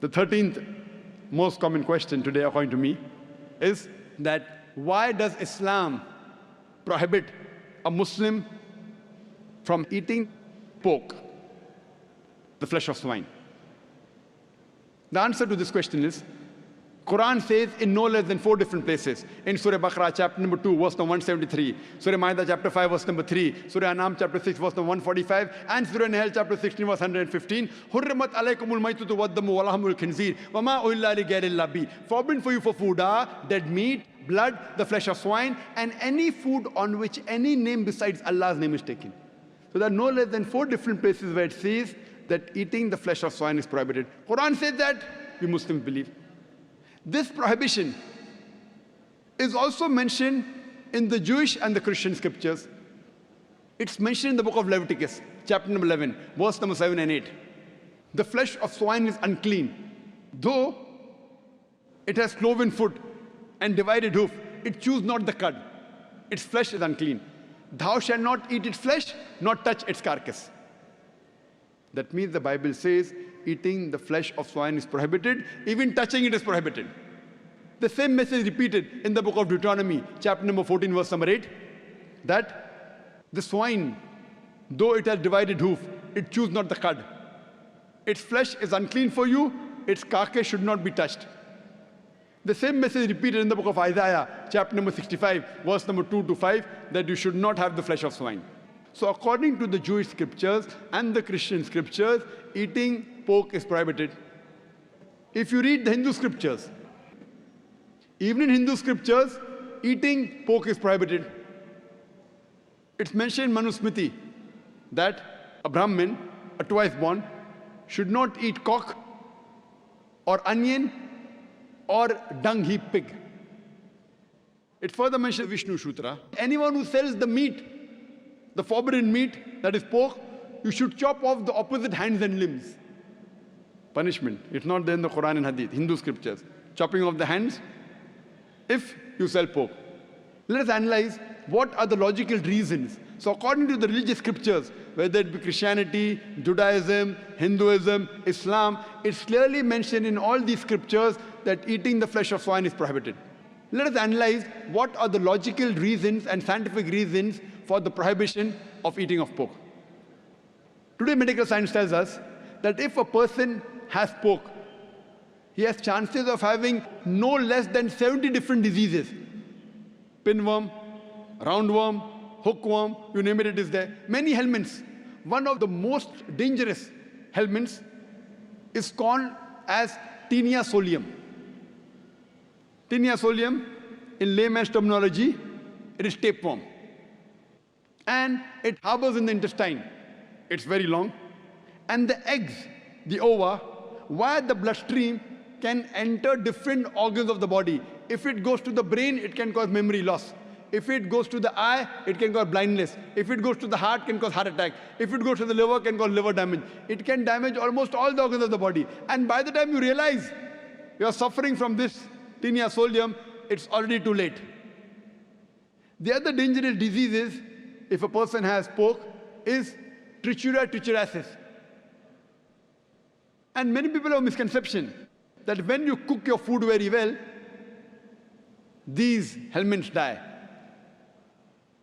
The 13th most common question today, according to me, is that why does Islam prohibit a Muslim from eating pork, the flesh of swine? The answer to this question is, Quran says in no less than 4 different places. In Surah Baqarah, chapter number 2, verse number 173. Surah Ma'idah, chapter 5, verse number 3. Surah An'am, chapter 6, verse number 145. And Surah Nahl, chapter 16, verse 115. Hurrimat alaykumul maytutu waddamu walahmul khinzir. Wama uhilla li ghayrillah bi. Forbidden for you for food are dead meat, blood, the flesh of swine, and any food on which any name besides Allah's name is taken. So there are no less than 4 different places where it says that eating the flesh of swine is prohibited. Quran says that, we Muslims believe. This prohibition is also mentioned in the Jewish and the Christian scriptures. It's mentioned in the book of Leviticus, chapter number 11, verse number 7 and 8. The flesh of swine is unclean. Though it has cloven foot and divided hoof, it chews not the cud. Its flesh is unclean. Thou shalt not eat its flesh, nor touch its carcass. That means the Bible says eating the flesh of swine is prohibited, even touching it is prohibited. The same message repeated in the book of Deuteronomy, chapter number 14, verse number 8, that the swine, though it has divided hoof, it chews not the cud. Its flesh is unclean for you, its carcass should not be touched. The same message repeated in the book of Isaiah, chapter number 65, verse number 2 to 5, that you should not have the flesh of swine. So according to the Jewish scriptures and the Christian scriptures, eating pork is prohibited. If you read the Hindu scriptures, even in Hindu scriptures, eating pork is prohibited. It's mentioned in Manusmriti that a Brahmin, a twice born, should not eat cock or onion or dung heap pig. It further mentions Vishnu Sutra. Anyone who sells the meat, the forbidden meat, that is pork, you should chop off the opposite hands and limbs. Punishment. It's not there in the Quran and Hadith, Hindu scriptures. Chopping off the hands if you sell pork. Let us analyze what are the logical reasons. So according to the religious scriptures, whether it be Christianity, Judaism, Hinduism, Islam, it's clearly mentioned in all these scriptures that eating the flesh of swine is prohibited. Let us analyze what are the logical reasons and scientific reasons for the prohibition of eating of pork. Today, medical science tells us that if a person has pork, he has chances of having no less than 70 different diseases. Pinworm, roundworm, hookworm, you name it, it is there. Many helminths. One of the most dangerous helminths is called as Taenia solium. Taenia solium, in layman's terminology, it is tapeworm. And it harbors in the intestine. It's very long. And the eggs, the ova, via the bloodstream, can enter different organs of the body. If it goes to the brain, it can cause memory loss. If it goes to the eye, it can cause blindness. If it goes to the heart, it can cause heart attack. If it goes to the liver, it can cause liver damage. It can damage almost all the organs of the body. And by the time you realize you are suffering from this Taenia solium, it's already too late. The other dangerous diseases, if a person has pork, is Trichuria trichuriasis. And many people have a misconception that when you cook your food very well, these helminths die.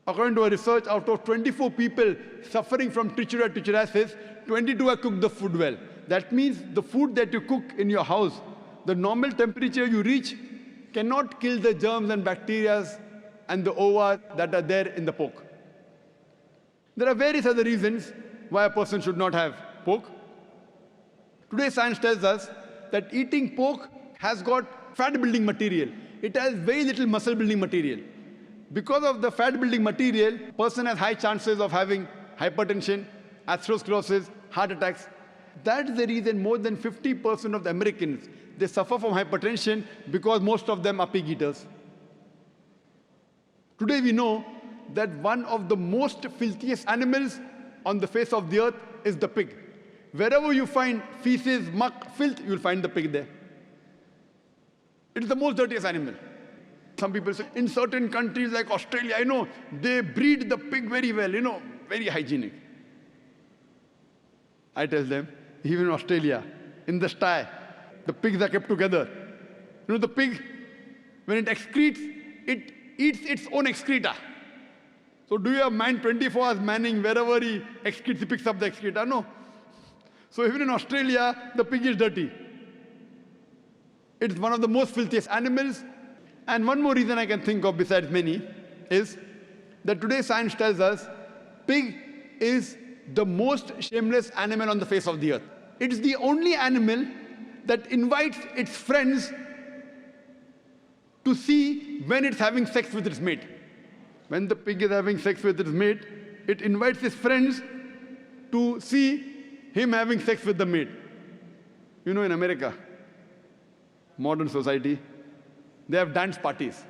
According to a research, out of 24 people suffering from Trichuria trichuriasis, 22 have cooked the food well. That means the food that you cook in your house, the normal temperature you reach cannot kill the germs and bacteria and the ova that are there in the pork. There are various other reasons why a person should not have pork. Today science tells us that eating pork has got fat-building material. It has very little muscle-building material. Because of the fat-building material, a person has high chances of having hypertension, atherosclerosis, heart attacks. That's the reason more than 50% of the Americans, they suffer from hypertension because most of them are pig eaters. Today we know that one of the most filthiest animals on the face of the earth is the pig. Wherever you find feces, muck, filth, you'll find the pig there. It is the most dirtiest animal. Some people say, in certain countries like Australia, I know, they breed the pig very well, very hygienic. I tell them, even in Australia, in the sty, The pigs are kept together. You know, the pig, when it excretes, it eats its own excreta. So do you have man 24 hours manning wherever he excretes, he picks up the excreta? No. So even in Australia, the pig is dirty. It's one of the most filthiest animals. And one more reason I can think of besides many is that today science tells us pig is the most shameless animal on the face of the earth. It's the only animal that invites its friends to see when it's having sex with its mate. When the pig is having sex with its mate, it invites its friends to see him having sex with the mate. You know, in America, modern society, they have dance parties.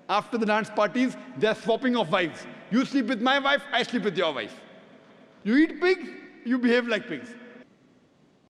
After the dance parties, they are swapping of wives. You sleep with my wife, I sleep with your wife. You eat pig, you behave like pigs.